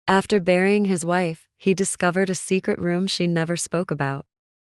After burying his wife, he discovered a secret room she never spoke about.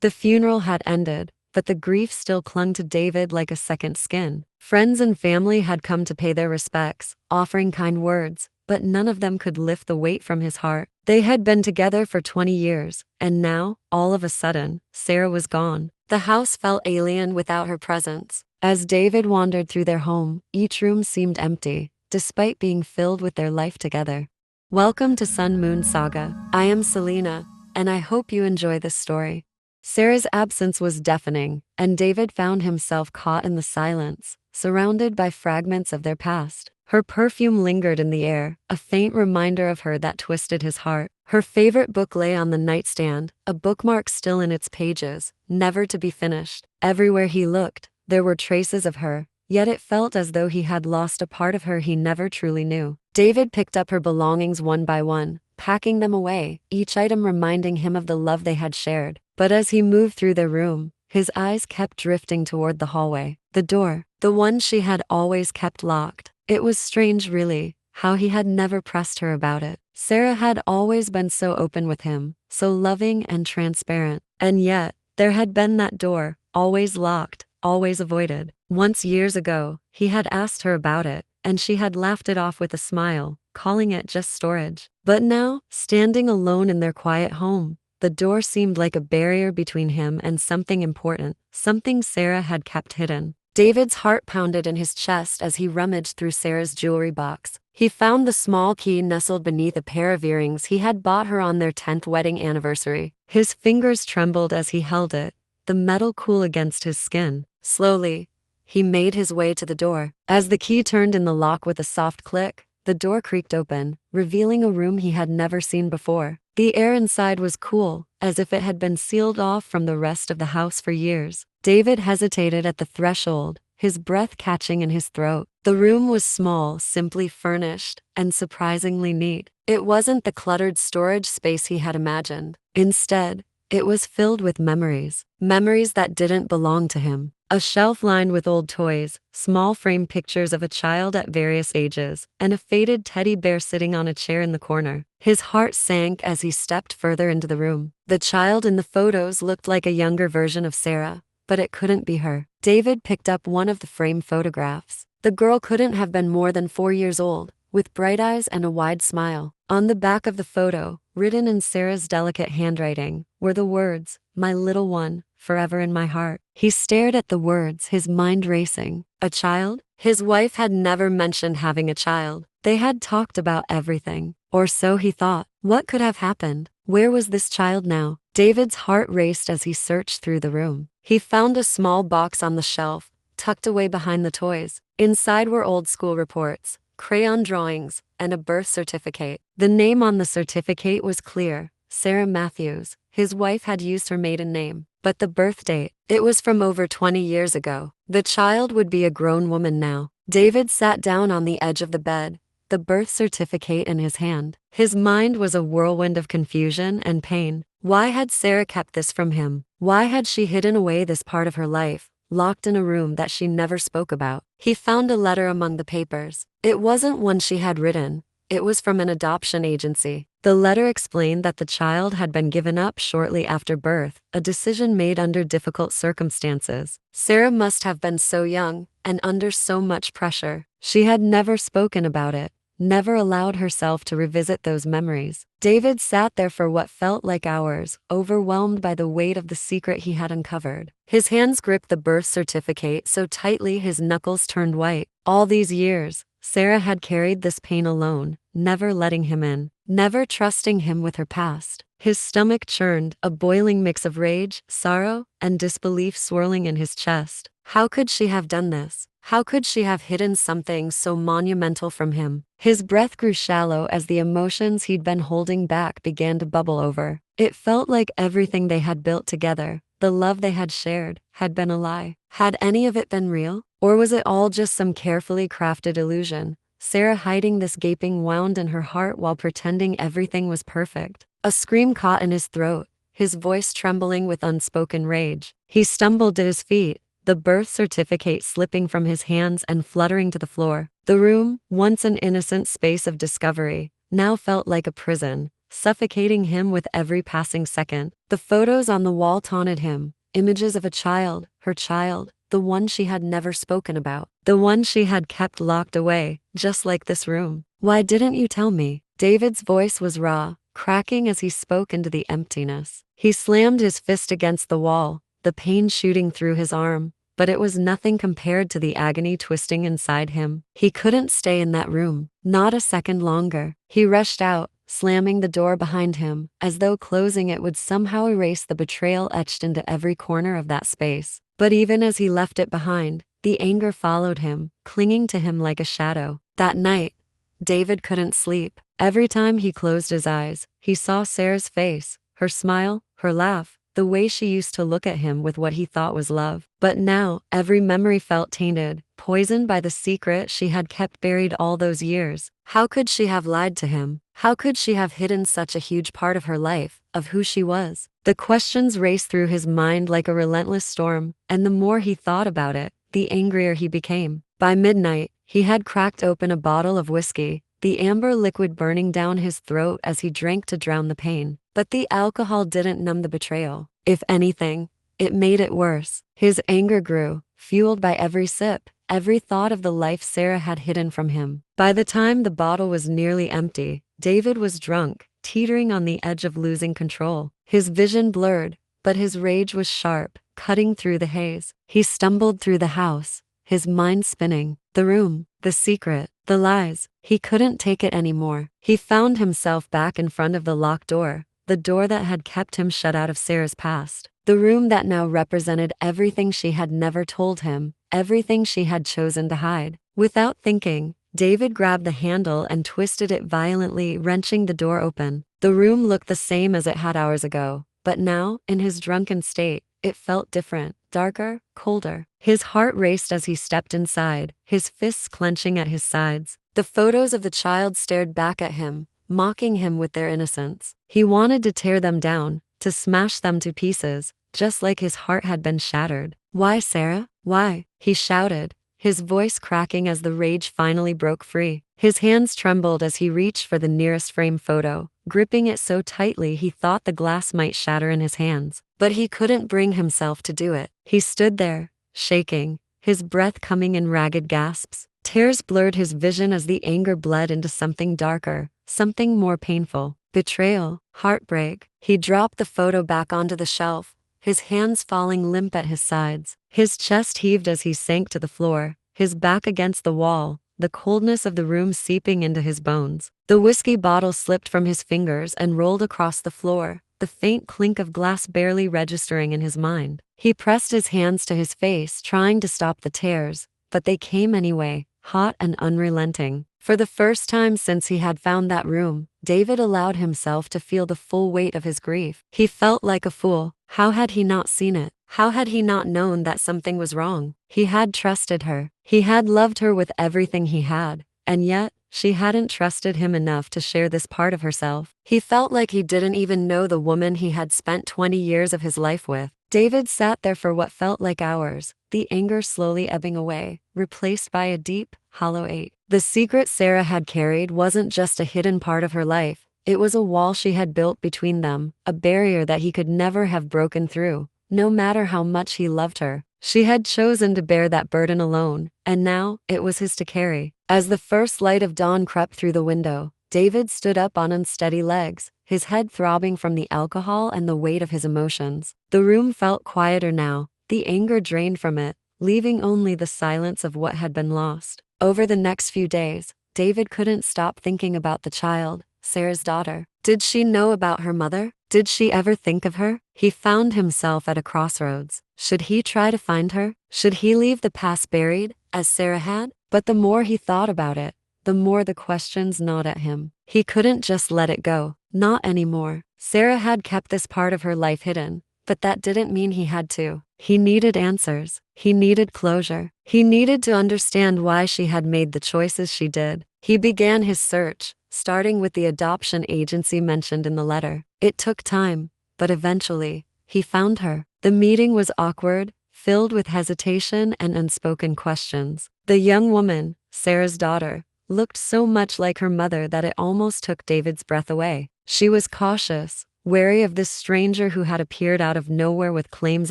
The funeral had ended, but the grief still clung to David like a second skin. Friends and family had come to pay their respects, offering kind words, but none of them could lift the weight from his heart. They had been together for 20 years, and now, all of a sudden, Sarah was gone. The house felt alien without her presence. As David wandered through their home, each room seemed empty, despite being filled with their life together. Welcome to SunMoonSaga. I am Selena, and I hope you enjoy this story. Sarah's absence was deafening, and David found himself caught in the silence, surrounded by fragments of their past. Her perfume lingered in the air, a faint reminder of her that twisted his heart. Her favorite book lay on the nightstand, a bookmark still in its pages, never to be finished. Everywhere he looked, there were traces of her, yet it felt as though he had lost a part of her he never truly knew. David picked up her belongings one by one, packing them away, each item reminding him of the love they had shared. But as he moved through their room, his eyes kept drifting toward the hallway. The door, the one she had always kept locked. It was strange, really, how he had never pressed her about it. Sarah had always been so open with him, so loving and transparent. And yet, there had been that door, always locked, always avoided. Once years ago, he had asked her about it, and she had laughed it off with a smile, calling it just storage. But now, standing alone in their quiet home, the door seemed like a barrier between him and something important, something Sarah had kept hidden. David's heart pounded in his chest as he rummaged through Sarah's jewelry box. He found the small key nestled beneath a pair of earrings he had bought her on their 10th wedding anniversary. His fingers trembled as he held it, the metal cool against his skin. Slowly, he made his way to the door. As the key turned in the lock with a soft click, the door creaked open, revealing a room he had never seen before. The air inside was cool, as if it had been sealed off from the rest of the house for years. David hesitated at the threshold, his breath catching in his throat. The room was small, simply furnished, and surprisingly neat. It wasn't the cluttered storage space he had imagined. Instead, it was filled with memories. Memories that didn't belong to him. A shelf lined with old toys, small frame pictures of a child at various ages, and a faded teddy bear sitting on a chair in the corner. His heart sank as he stepped further into the room. The child in the photos looked like a younger version of Sarah, but it couldn't be her. David picked up one of the frame photographs. The girl couldn't have been more than 4 years old, with bright eyes and a wide smile. On the back of the photo, written in Sarah's delicate handwriting, were the words, "My little one, forever in my heart." He stared at the words, his mind racing. A child? His wife had never mentioned having a child. They had talked about everything. Or so he thought. What could have happened? Where was this child now? David's heart raced as he searched through the room. He found a small box on the shelf, tucked away behind the toys. Inside were old school reports, crayon drawings, and a birth certificate. The name on the certificate was clear, Sarah Matthews. His wife had used her maiden name. But the birth date, it was from over 20 years ago. The child would be a grown woman now. David sat down on the edge of the bed, the birth certificate in his hand. His mind was a whirlwind of confusion and pain. Why had Sarah kept this from him? Why had she hidden away this part of her life, locked in a room that she never spoke about? He found a letter among the papers. It wasn't one she had written. It was from an adoption agency. The letter explained that the child had been given up shortly after birth, a decision made under difficult circumstances. Sarah must have been so young, and under so much pressure. She had never spoken about it, never allowed herself to revisit those memories. David sat there for what felt like hours, overwhelmed by the weight of the secret he had uncovered. His hands gripped the birth certificate so tightly his knuckles turned white. All these years, Sarah had carried this pain alone, never letting him in, never trusting him with her past. His stomach churned, a boiling mix of rage, sorrow, and disbelief swirling in his chest. How could she have done this? How could she have hidden something so monumental from him? His breath grew shallow as the emotions he'd been holding back began to bubble over. It felt like everything they had built together, the love they had shared, had been a lie. Had any of it been real? Or was it all just some carefully crafted illusion? Sarah hiding this gaping wound in her heart while pretending everything was perfect. A scream caught in his throat, his voice trembling with unspoken rage. He stumbled to his feet, the birth certificate slipping from his hands and fluttering to the floor. The room, once an innocent space of discovery, now felt like a prison, suffocating him with every passing second. The photos on the wall taunted him, images of a child, her child, the one she had never spoken about, the one she had kept locked away, just like this room. Why didn't you tell me? David's voice was raw, cracking as he spoke into the emptiness. He slammed his fist against the wall, the pain shooting through his arm, but it was nothing compared to the agony twisting inside him. He couldn't stay in that room, not a second longer. He rushed out, slamming the door behind him, as though closing it would somehow erase the betrayal etched into every corner of that space. But even as he left it behind, the anger followed him, clinging to him like a shadow. That night, David couldn't sleep. Every time he closed his eyes, he saw Sarah's face, her smile, her laugh, the way she used to look at him with what he thought was love. But now, every memory felt tainted, poisoned by the secret she had kept buried all those years. How could she have lied to him? How could she have hidden such a huge part of her life, of who she was? The questions raced through his mind like a relentless storm, and the more he thought about it, the angrier he became. By midnight, he had cracked open a bottle of whiskey, the amber liquid burning down his throat as he drank to drown the pain. But the alcohol didn't numb the betrayal. If anything, it made it worse. His anger grew, fueled by every sip, every thought of the life Sarah had hidden from him. By the time the bottle was nearly empty, David was drunk, teetering on the edge of losing control. His vision blurred, but his rage was sharp, cutting through the haze. He stumbled through the house, his mind spinning. The room, the secret, the lies. He couldn't take it anymore. He found himself back in front of the locked door, the door that had kept him shut out of Sarah's past. The room that now represented everything she had never told him, everything she had chosen to hide. Without thinking, David grabbed the handle and twisted it violently, wrenching the door open. The room looked the same as it had hours ago, but now, in his drunken state, it felt different, darker, colder. His heart raced as he stepped inside, his fists clenching at his sides. The photos of the child stared back at him, mocking him with their innocence. He wanted to tear them down, to smash them to pieces, just like his heart had been shattered. "Why, Sarah? Why?" he shouted, his voice cracking as the rage finally broke free. His hands trembled as he reached for the nearest frame photo, gripping it so tightly he thought the glass might shatter in his hands. But he couldn't bring himself to do it. He stood there, shaking, his breath coming in ragged gasps. Tears blurred his vision as the anger bled into something darker, something more painful. Betrayal, heartbreak. He dropped the photo back onto the shelf, his hands falling limp at his sides. His chest heaved as he sank to the floor, his back against the wall, the coldness of the room seeping into his bones. The whiskey bottle slipped from his fingers and rolled across the floor, the faint clink of glass barely registering in his mind. He pressed his hands to his face, trying to stop the tears, but they came anyway, hot and unrelenting. For the first time since he had found that room, David allowed himself to feel the full weight of his grief. He felt like a fool. How had he not seen it? How had he not known that something was wrong? He had trusted her. He had loved her with everything he had, and yet, she hadn't trusted him enough to share this part of herself. He felt like he didn't even know the woman he had spent 20 years of his life with. David sat there for what felt like hours, the anger slowly ebbing away, replaced by a deep, hollow ache. The secret Sarah had carried wasn't just a hidden part of her life. It was a wall she had built between them, a barrier that he could never have broken through, no matter how much he loved her. She had chosen to bear that burden alone, and now, it was his to carry. As the first light of dawn crept through the window, David stood up on unsteady legs, his head throbbing from the alcohol and the weight of his emotions. The room felt quieter now, the anger drained from it, leaving only the silence of what had been lost. Over the next few days, David couldn't stop thinking about the child, Sarah's daughter. Did she know about her mother? Did she ever think of her? He found himself at a crossroads. Should he try to find her? Should he leave the past buried, as Sarah had? But the more he thought about it, the more the questions gnawed at him. He couldn't just let it go. Not anymore. Sarah had kept this part of her life hidden, but that didn't mean he had to. He needed answers. He needed closure. He needed to understand why she had made the choices she did. He began his search, starting with the adoption agency mentioned in the letter. It took time, but eventually, he found her. The meeting was awkward, filled with hesitation and unspoken questions. The young woman, Sarah's daughter, looked so much like her mother that it almost took David's breath away. She was cautious, wary of this stranger who had appeared out of nowhere with claims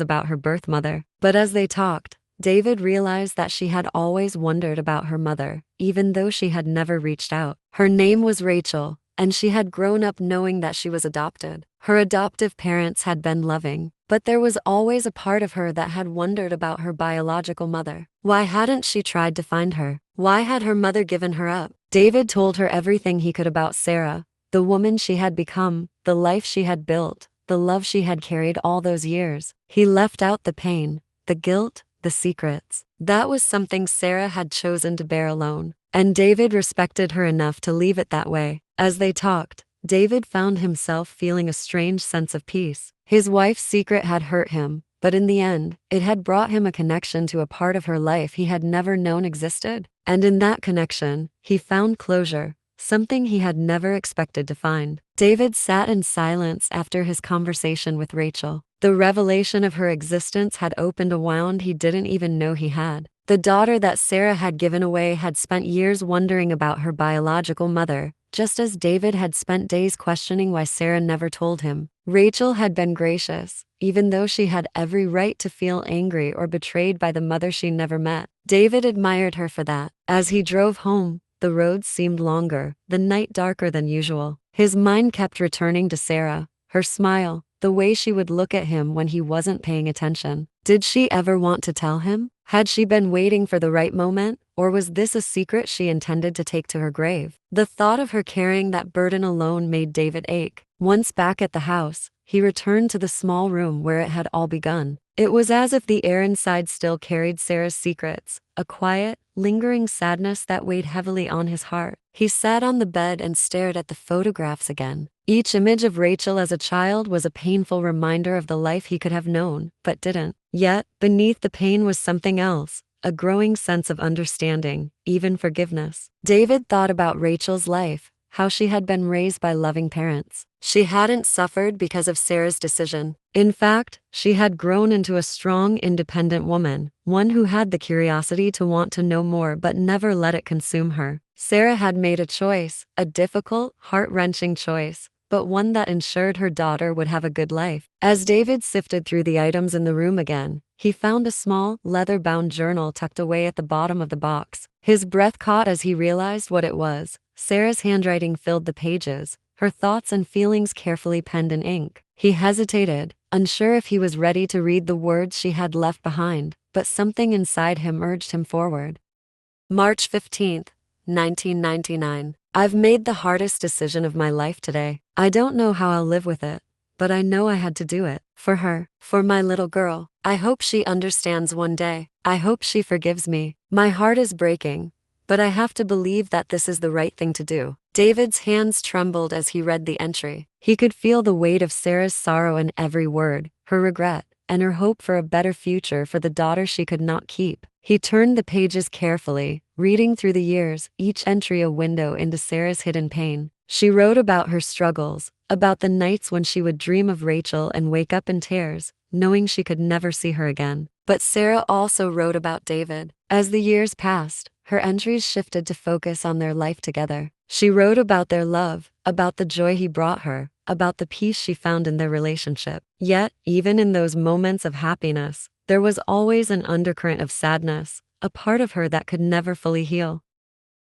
about her birth mother. But as they talked, David realized that she had always wondered about her mother, even though she had never reached out. Her name was Rachel, and she had grown up knowing that she was adopted. Her adoptive parents had been loving, but there was always a part of her that had wondered about her biological mother. Why hadn't she tried to find her? Why had her mother given her up? David told her everything he could about Sarah, the woman she had become, the life she had built, the love she had carried all those years. He left out the pain, the guilt, the secrets. That was something Sarah had chosen to bear alone, and David respected her enough to leave it that way. As they talked, David found himself feeling a strange sense of peace. His wife's secret had hurt him, but in the end, it had brought him a connection to a part of her life he had never known existed. And in that connection, he found closure, something he had never expected to find. David sat in silence after his conversation with Rachel. The revelation of her existence had opened a wound he didn't even know he had. The daughter that Sarah had given away had spent years wondering about her biological mother, just as David had spent days questioning why Sarah never told him. Rachel had been gracious, even though she had every right to feel angry or betrayed by the mother she never met. David admired her for that. As he drove home, the roads seemed longer, the night darker than usual. His mind kept returning to Sarah, her smile, the way she would look at him when he wasn't paying attention. Did she ever want to tell him? Had she been waiting for the right moment, or was this a secret she intended to take to her grave? The thought of her carrying that burden alone made David ache. Once back at the house, he returned to the small room where it had all begun. It was as if the air inside still carried Sarah's secrets, a quiet, lingering sadness that weighed heavily on his heart. He sat on the bed and stared at the photographs again. Each image of Rachel as a child was a painful reminder of the life he could have known, but didn't. Yet, beneath the pain was something else, a growing sense of understanding, even forgiveness. David thought about Rachel's life, how she had been raised by loving parents. She hadn't suffered because of Sarah's decision. In fact, she had grown into a strong, independent woman, one who had the curiosity to want to know more but never let it consume her. Sarah had made a choice, a difficult, heart-wrenching choice, but one that ensured her daughter would have a good life. As David sifted through the items in the room again, he found a small, leather-bound journal tucked away at the bottom of the box. His breath caught as he realized what it was. Sarah's handwriting filled the pages, her thoughts and feelings carefully penned in ink. He hesitated, unsure if he was ready to read the words she had left behind, but something inside him urged him forward. March 15th, 1999. I've made the hardest decision of my life today. I don't know how I'll live with it, but I know I had to do it. For her, for my little girl. I hope she understands one day. I hope she forgives me. My heart is breaking, but I have to believe that this is the right thing to do. David's hands trembled as he read the entry. He could feel the weight of Sarah's sorrow in every word, her regret, and her hope for a better future for the daughter she could not keep. He turned the pages carefully, reading through the years, each entry a window into Sarah's hidden pain. She wrote about her struggles, about the nights when she would dream of Rachel and wake up in tears, knowing she could never see her again. But Sarah also wrote about David. As the years passed, her entries shifted to focus on their life together. She wrote about their love, about the joy he brought her, about the peace she found in their relationship. Yet, even in those moments of happiness, there was always an undercurrent of sadness, a part of her that could never fully heal.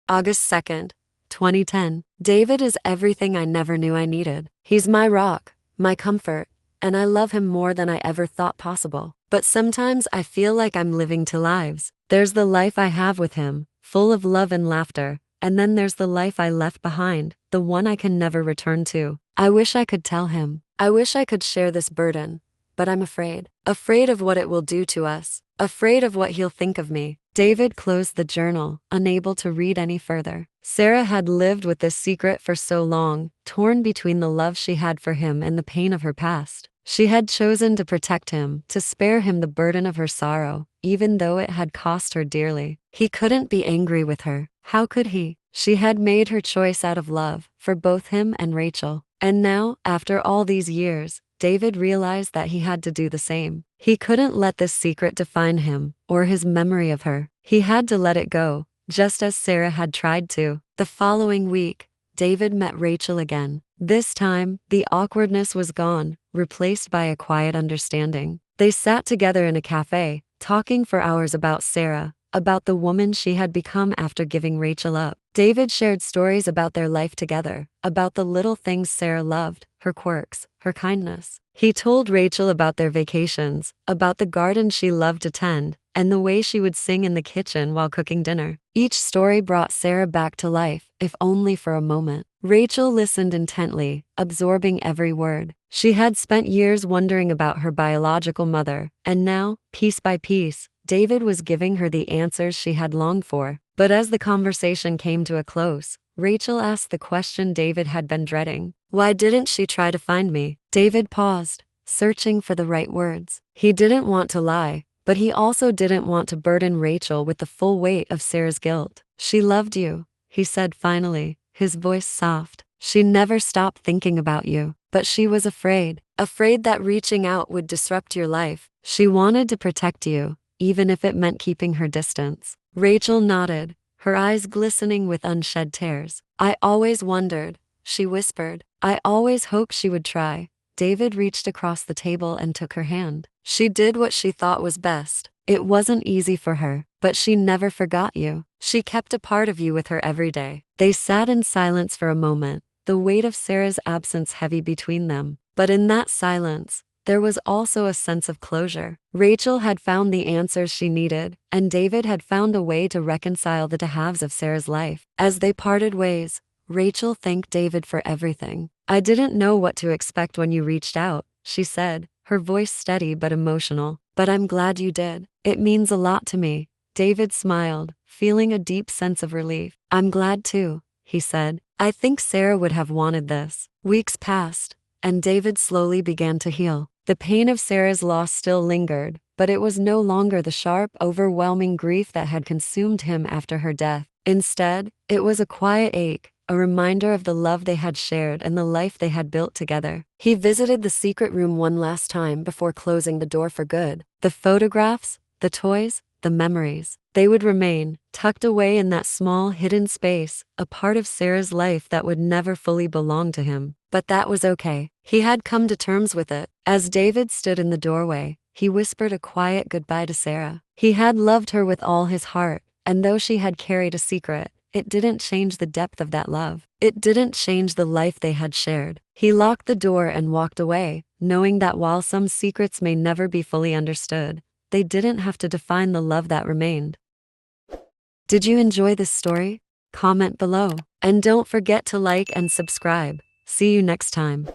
August 2nd, 2010. David is everything I never knew I needed. He's my rock, my comfort, and I love him more than I ever thought possible. But sometimes I feel like I'm living two lives. There's the life I have with him, full of love and laughter, and then there's the life I left behind, the one I can never return to. I wish I could tell him. I wish I could share this burden, but I'm afraid. Afraid of what it will do to us. Afraid of what he'll think of me. David closed the journal, unable to read any further. Sarah had lived with this secret for so long, torn between the love she had for him and the pain of her past. She had chosen to protect him, to spare him the burden of her sorrow, even though it had cost her dearly. He couldn't be angry with her. How could he? She had made her choice out of love, for both him and Rachel. And now, after all these years, David realized that he had to do the same. He couldn't let this secret define him, or his memory of her. He had to let it go, just as Sarah had tried to. The following week, David met Rachel again. This time, the awkwardness was gone, replaced by a quiet understanding. They sat together in a cafe, talking for hours about Sarah, about the woman she had become after giving Rachel up. David shared stories about their life together, about the little things Sarah loved, her quirks, her kindness. He told Rachel about their vacations, about the garden she loved to tend, and the way she would sing in the kitchen while cooking dinner. Each story brought Sarah back to life, if only for a moment. Rachel listened intently, absorbing every word. She had spent years wondering about her biological mother, and now, piece by piece, David was giving her the answers she had longed for. But as the conversation came to a close, Rachel asked the question David had been dreading. Why didn't she try to find me? David paused, searching for the right words. He didn't want to lie, but he also didn't want to burden Rachel with the full weight of Sarah's guilt. She loved you, he said finally, his voice soft. She never stopped thinking about you, but she was afraid that reaching out would disrupt your life. She wanted to protect you, even if it meant keeping her distance. Rachel nodded, her eyes glistening with unshed tears. I always wondered, she whispered. I always hoped she would try. David reached across the table and took her hand. She did what she thought was best. It wasn't easy for her, but she never forgot you. She kept a part of you with her every day. They sat in silence for a moment, the weight of Sarah's absence heavy between them. But in that silence, there was also a sense of closure. Rachel had found the answers she needed, and David had found a way to reconcile the two halves of Sarah's life. As they parted ways, Rachel thanked David for everything. I didn't know what to expect when you reached out, she said, her voice steady but emotional. But I'm glad you did. It means a lot to me. David smiled, feeling a deep sense of relief. I'm glad too, he said. I think Sarah would have wanted this. Weeks passed, and David slowly began to heal. The pain of Sarah's loss still lingered, but it was no longer the sharp, overwhelming grief that had consumed him after her death. Instead, it was a quiet ache, a reminder of the love they had shared and the life they had built together. He visited the secret room one last time before closing the door for good. The photographs, the toys, the memories, they would remain, tucked away in that small hidden space, a part of Sarah's life that would never fully belong to him. But that was okay. He had come to terms with it. As David stood in the doorway, he whispered a quiet goodbye to Sarah. He had loved her with all his heart, and though she had carried a secret, it didn't change the depth of that love. It didn't change the life they had shared. He locked the door and walked away, knowing that while some secrets may never be fully understood, they didn't have to define the love that remained. Did you enjoy this story? Comment below. And don't forget to like and subscribe. See you next time.